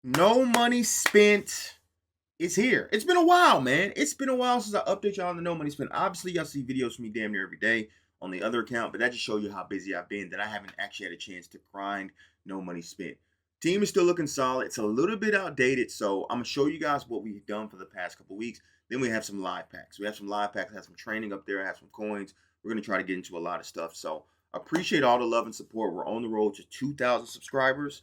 No money spent is here. It's been a while, man. It's been a while since I update y'all on the no money spent. Obviously, y'all see videos from me damn near every day on the other account, but that just shows you how busy I've been that I haven't actually had a chance to grind no money spent. Team is still looking solid. It's a little bit outdated, so I'm gonna show you guys what we've done for the past couple weeks. Then we have some live packs. We have some live packs, have some training up there, have some coins. We're gonna try to get into a lot of stuff. So appreciate all the love and support. We're on the road to 2,000 subscribers,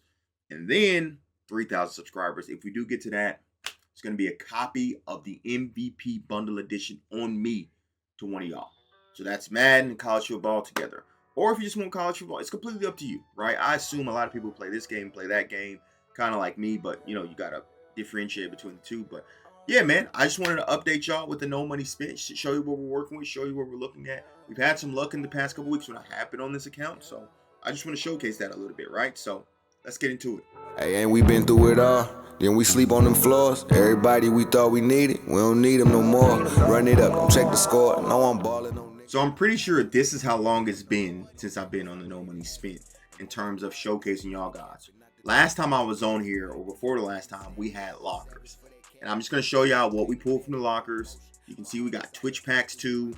and then 3,000 subscribers. If we do get to that, it's going to be a copy of the MVP Bundle Edition on me to one of y'all. So that's Madden and college football together. Or if you just want college football, it's completely up to you, right? I assume a lot of people play this game, play that game, kind of like me, but you got to differentiate between the two. But yeah, man, I just wanted to update y'all with the no money spent, show you what we're working with, show you what we're looking at. We've had some luck in the past couple weeks when I have been on this account, so I just want to showcase that a little bit, right? So let's get into it. Hey, ain't we been through it all? Then we sleep on them floors. Everybody we thought we needed, we don't need them no more. Run it up, don't check the score. No, I'm balling on So I'm pretty sure this is how long it's been since I've been on the no money spent in terms of showcasing y'all guys. Last time I was on here, or before the last time, we had lockers. And I'm just going to show y'all what we pulled from the lockers. You can see we got Twitch packs too.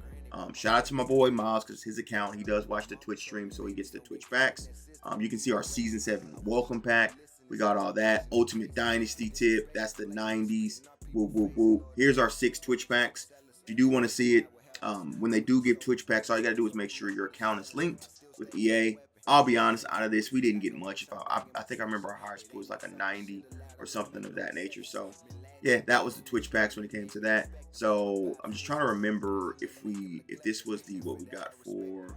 Shout out to my boy Miles, because his account, he does watch the Twitch stream, so he gets the Twitch packs. You can see our Season 7 welcome pack. We got all that. Ultimate Dynasty tip. That's the 90s. Whoop, whoop, whoop. Here's our 6 Twitch packs. If you do want to see it, when they do give Twitch packs, all you got to do is make sure your account is linked with EA. I'll be honest, out of this, we didn't get much. I think I remember our highest pool was like a 90 or something of that nature. So, yeah, that was the Twitch packs when it came to that. So, I'm just trying to remember if this was what we got for.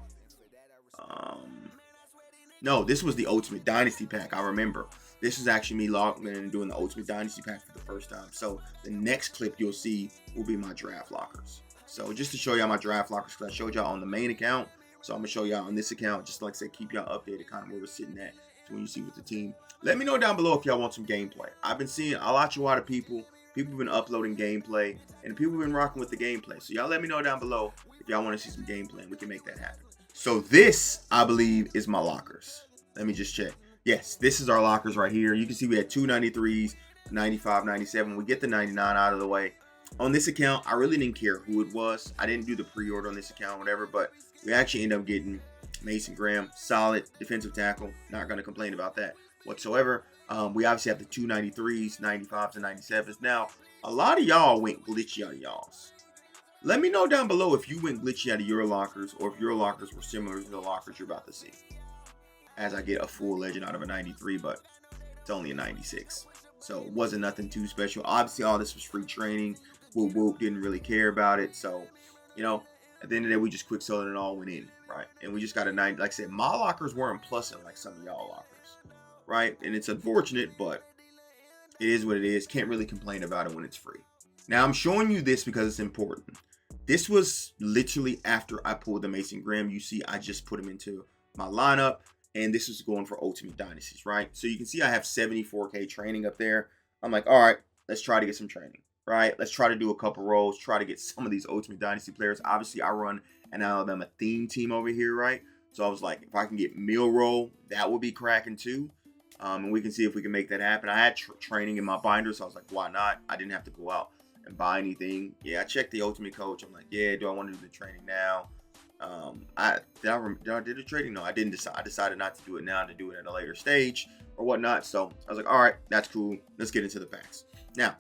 No, this was the Ultimate Dynasty pack. I remember. This is actually me logging in and doing the Ultimate Dynasty pack for the first time. So the next clip you'll see will be my draft lockers. So just to show y'all my draft lockers, because I showed y'all on the main account. So I'm going to show y'all on this account, just like I said, keep y'all updated kind of where we're sitting at. So when you see with the team. Let me know down below if y'all want some gameplay. I've been seeing a lot of people. People have been uploading gameplay, and people have been rocking with the gameplay. So y'all let me know down below if y'all want to see some gameplay, and we can make that happen. So this, I believe, is my lockers. Let me just check. Yes, this is our lockers right here. You can see we had 2 93s, 95, 97. We get the 99 out of the way. On this account, I really didn't care who it was. I didn't do the pre-order on this account, whatever, but we actually ended up getting Mason Graham, solid defensive tackle. Not going to complain about that whatsoever. We obviously have the 2 93s, 95s, and 97s. Now, a lot of y'all went glitchy on y'all's. Let me know down below if you went glitchy out of your lockers, or if your lockers were similar to the lockers you're about to see. As I get a full legend out of a 93, but it's only a 96. So it wasn't nothing too special. Obviously, all this was free training. Whoop whoop, didn't really care about it. So, at the end of the day, we just quick sold it and all went in, right? And we just got a 90. Like I said, my lockers weren't plussing like some of y'all lockers, right? And it's unfortunate, but it is what it is. Can't really complain about it when it's free. Now, I'm showing you this because it's important. This was literally after I pulled the Mason Graham. You see, I just put him into my lineup. And this is going for Ultimate Dynasties, right? So you can see I have 74K training up there. I'm like, all right, let's try to get some training, right? Let's try to do a couple roles, try to get some of these Ultimate Dynasty players. Obviously, I run an Alabama theme team over here, right? So I was like, if I can get meal roll, that would be cracking too. And we can see if we can make that happen. I had training in my binder, so I was like, why not? I didn't have to go out and buy anything. Yeah, I checked the Ultimate Coach. I'm like, yeah, do I want to do the training now? Did I do the trading? No, I didn't decide. I decided not to do it now, to do it at a later stage or whatnot. So I was like, all right, that's cool. Let's get into the packs. Now,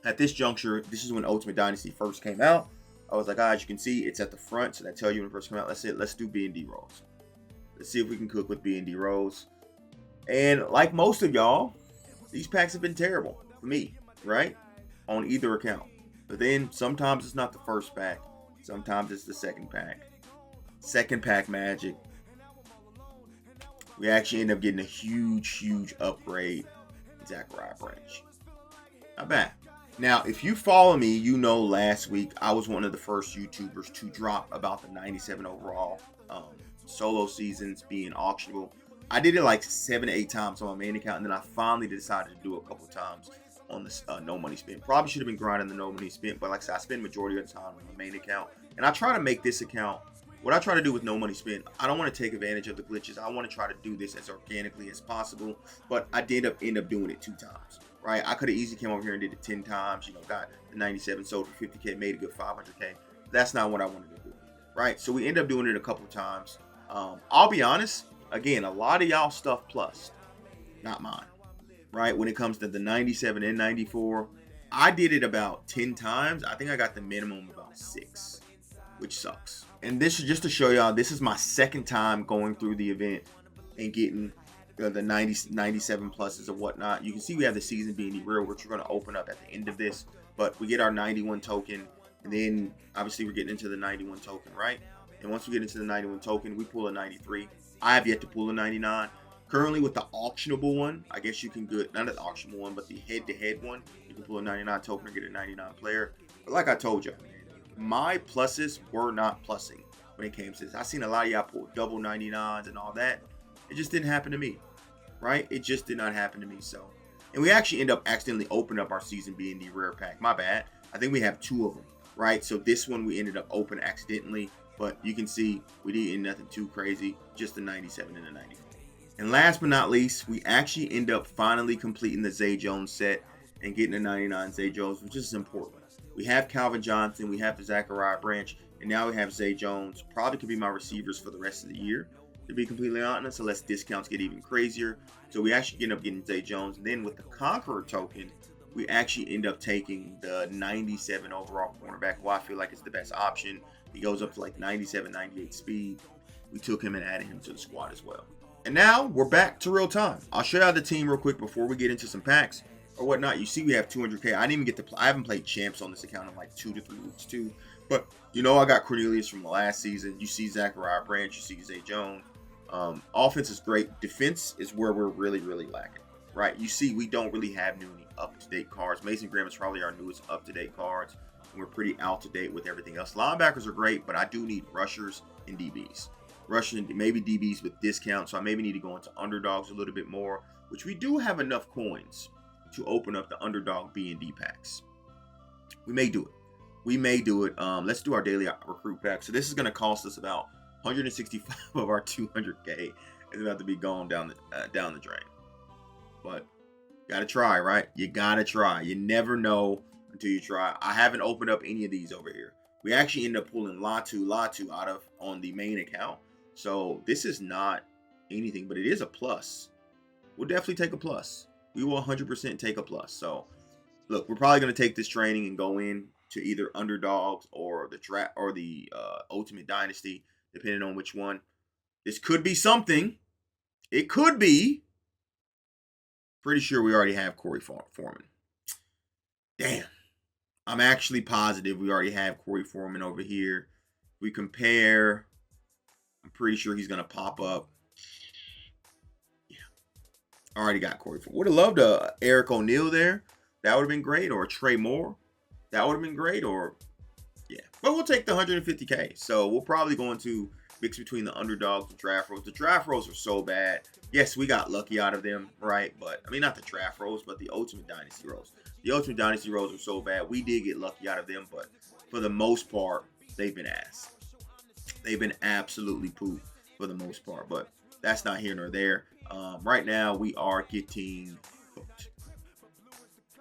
at this juncture, this is when Ultimate Dynasty first came out. I was like, as you can see, it's at the front. So that tells you when it first came out. That's it. Let's do B&D rolls. Let's see if we can cook with B&D rolls. And like most of y'all, these packs have been terrible for me, right? On either account. But then sometimes it's not the first pack. Sometimes it's the second pack. Second pack magic. We actually end up getting a huge upgrade in Zachariah Branch. Not bad. Now, if you follow me, you know last week I was one of the first YouTubers to drop about the 97 overall solo seasons being auctionable. I did it like 7 to 8 times on my main account, and then I finally decided to do it a couple times on this no money spent. Probably should have been grinding the no money spent, but like I said, I spend majority of the time on my main account, and I try to make this account what I try to do with no money spent, I don't want to take advantage of the glitches. I want to try to do this as organically as possible, but I did end up doing it 2 times, right? I could have easily came over here and did it 10 times, you know, got the 97 sold for 50K, made a good 500K. That's not what I wanted to do, right? So we end up doing it a couple times. I'll be honest, again, a lot of y'all stuff plus, not mine, right? When it comes to the 97 and 94, I did it about 10 times. I think I got the minimum about 6, which sucks. And this is just to show y'all, this is my second time going through the event and getting the 97 pluses and whatnot. You can see we have the season being real, which we're going to open up at the end of this. But we get our 91 token, and then obviously we're getting into the 91 token, right? And once we get into the 91 token, we pull a 93. I have yet to pull a 99. Currently with the auctionable one, I guess you can get, not the auctionable one, but the head-to-head one, you can pull a 99 token or get a 99 player. But like I told you, my pluses were not plussing when it came to this. I seen a lot of y'all pull double 99s and all that. It just didn't happen to me, right? It just did not happen to me. So, and we actually end up accidentally opening up our season B&D rare pack. My bad. I think we have 2 of them, right? So this one we ended up opening accidentally, but you can see we didn't nothing too crazy, just the 97 and the 94. And last but not least, we actually end up finally completing the Zay Jones set and getting the 99 Zay Jones, which is important. We have Calvin Johnson, we have the Zachariah Branch, and now we have Zay Jones. Probably could be my receivers for the rest of the year, to be completely honest, unless discounts get even crazier. So we actually end up getting Zay Jones. And then with the Conqueror token, we actually end up taking the 97 overall cornerback, who I feel like is the best option. He goes up to like 97, 98 speed. We took him and added him to the squad as well. And now we're back to real time. I'll show you the team real quick before we get into some packs or whatnot. You see we have 200K. I didn't even get to play. I haven't played champs on this account in like 2 to 3 weeks too. But you know I got Cornelius from the last season. You see Zachariah Branch. You see Zay Jones. Offense is great. Defense is where we're really, really lacking, right? You see we don't really have new up-to-date cards. Mason Graham is probably our newest up-to-date cards. And we're pretty out-to-date with everything else. Linebackers are great, but I do need rushers and DBs. Rushing, maybe DBs with discounts, so I maybe need to go into underdogs a little bit more, which we do have enough coins to open up the underdog B&D packs. We may do it. We may do it. Let's do our daily recruit pack. So this is going to cost us about 165 of our 200K. It's about to be gone down the drain. But gotta try, right? You gotta try. You never know until you try. I haven't opened up any of these over here. We actually ended up pulling Latu out of on the main account. So this is not anything, but it is a plus. We'll definitely take a plus. We will 100% take a plus. So look, we're probably going to take this training and go in to either underdogs or the Ultimate Dynasty, depending on which one. This could be something. It could be. Pretty sure we already have Corey Foreman. Damn. I'm actually positive we already have Corey Foreman over here. We compare. I'm pretty sure he's going to pop up. Yeah. Already got Corey Foreman. Would have loved Eric O'Neal there. That would have been great. Or Trey Moore. That would have been great. Or, yeah. But we'll take the 150K. So we'll probably go into mix between the underdogs and draft rolls. The draft rolls are so bad. Yes, we got lucky out of them, right? But, I mean, not the draft rolls, but the Ultimate Dynasty rolls. The Ultimate Dynasty rolls are so bad. We did get lucky out of them, but for the most part, they've been ass. They've been absolutely poop for the most part, but that's not here nor there. Right now, we are getting hooked.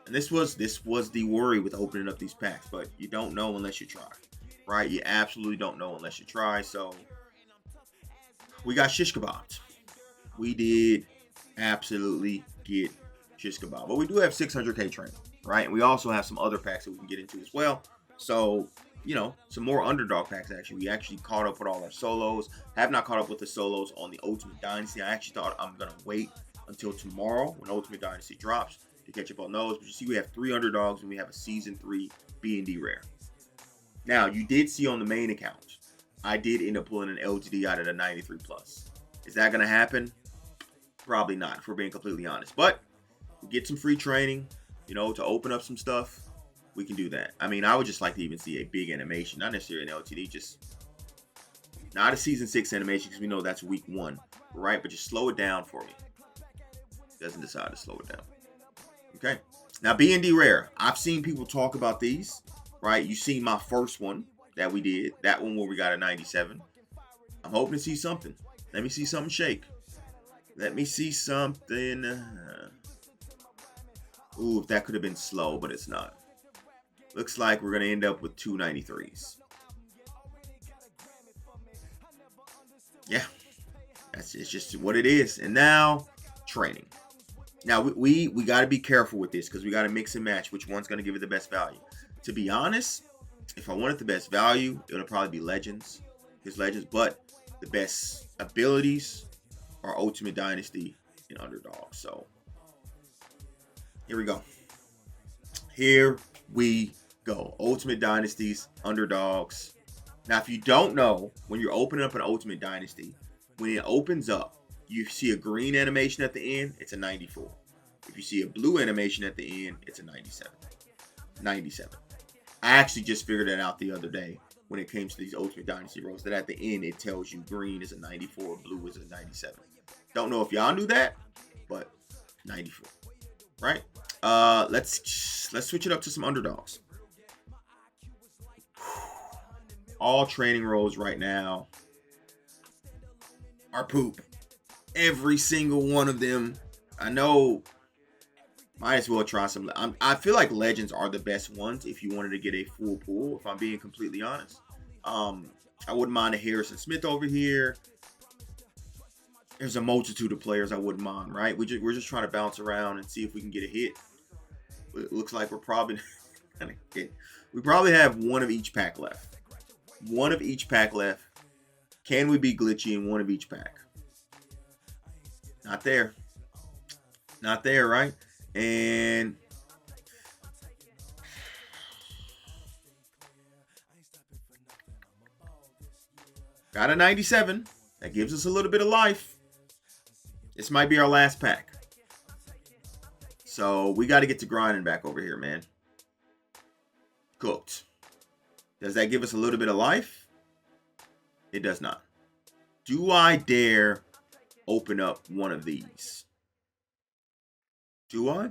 And this was the worry with opening up these packs, but you don't know unless you try, right? You absolutely don't know unless you try. So we got shish kebabs. We did absolutely get shish kebab, but we do have 600K training, right? And we also have some other packs that we can get into as well. So, you know, some more underdog packs actually. We actually caught up with all our solos. Have not caught up with the solos on the Ultimate Dynasty. I actually thought I'm going to wait until tomorrow when Ultimate Dynasty drops to catch up on those. But you see we have 3 underdogs and we have a Season 3 B&D rare. Now, you did see on the main account, I did end up pulling an LGD out of the 93 plus. Is that going to happen? Probably not, if we're being completely honest. But we get some free training, you know, to open up some stuff. We can do that. I mean, I would just like to even see a big animation, not necessarily an LTD, just not a Season 6 animation because we know that's week 1, right? But just slow it down for me. Doesn't decide to slow it down. Okay. Now, B&D Rare. I've seen people talk about these, right? You see my first one that we did, that one where we got a 97. I'm hoping to see something. Let me see something shake. Let me see something. Ooh, if that could have been slow, but it's not. Looks like we're going to end up with 293s. Yeah, it's just what it is. And now, training. Now, we got to be careful with this because we got to mix and match which one's going to give it the best value. To be honest, if I wanted the best value, it'll probably be Legends. His Legends, but the best abilities are Ultimate Dynasty and Underdog. So, here we go. Here we go. Ultimate Dynasties, Underdogs. Now, if you don't know, when you're opening up an Ultimate Dynasty, when it opens up, you see a green animation at the end, it's a 94. If you see a blue animation at the end, it's a 97. 97. I actually just figured that out the other day when it came to these Ultimate Dynasty rolls, that at the end it tells you green is a 94, blue is a 97. Don't know if y'all knew that, but 94. Right? Let's switch it up to some underdogs. All training rolls right now are poop. Every single one of them. I know. Might as well try some. I feel like Legends are the best ones if you wanted to get a full pool, if I'm being completely honest. I wouldn't mind a Harrison Smith over here. There's a multitude of players I wouldn't mind, right? We're just trying to bounce around and see if we can get a hit. It looks like we're probably we probably have one of each pack left. One of each pack left. Can we be glitchy in one of each pack? Not there. Not there, right? And got a 97. That gives us a little bit of life. This might be our last pack. So we got to get to grinding back over here, man. Cooked. Does that give us a little bit of life? It does not. Do I dare open up one of these? Do I?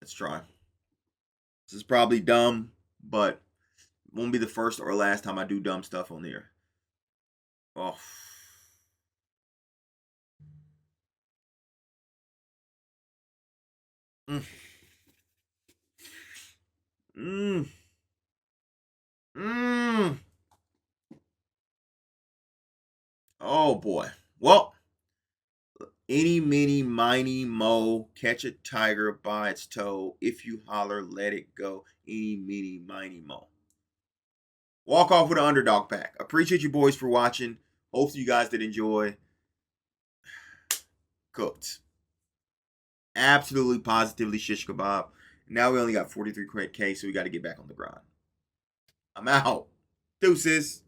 Let's try. This is probably dumb, but it won't be the first or last time I do dumb stuff on here. Oh. Oh boy. Well, any, mini, miny, mo, catch a tiger by its toe. If you holler, let it go. Any, mini, miny, mo. Walk off with an underdog pack. Appreciate you boys for watching. Hopefully you guys did enjoy. Cooked. Absolutely, positively shish kebab. Now we only got 43K, so we got to get back on the grind. I'm out. Deuces.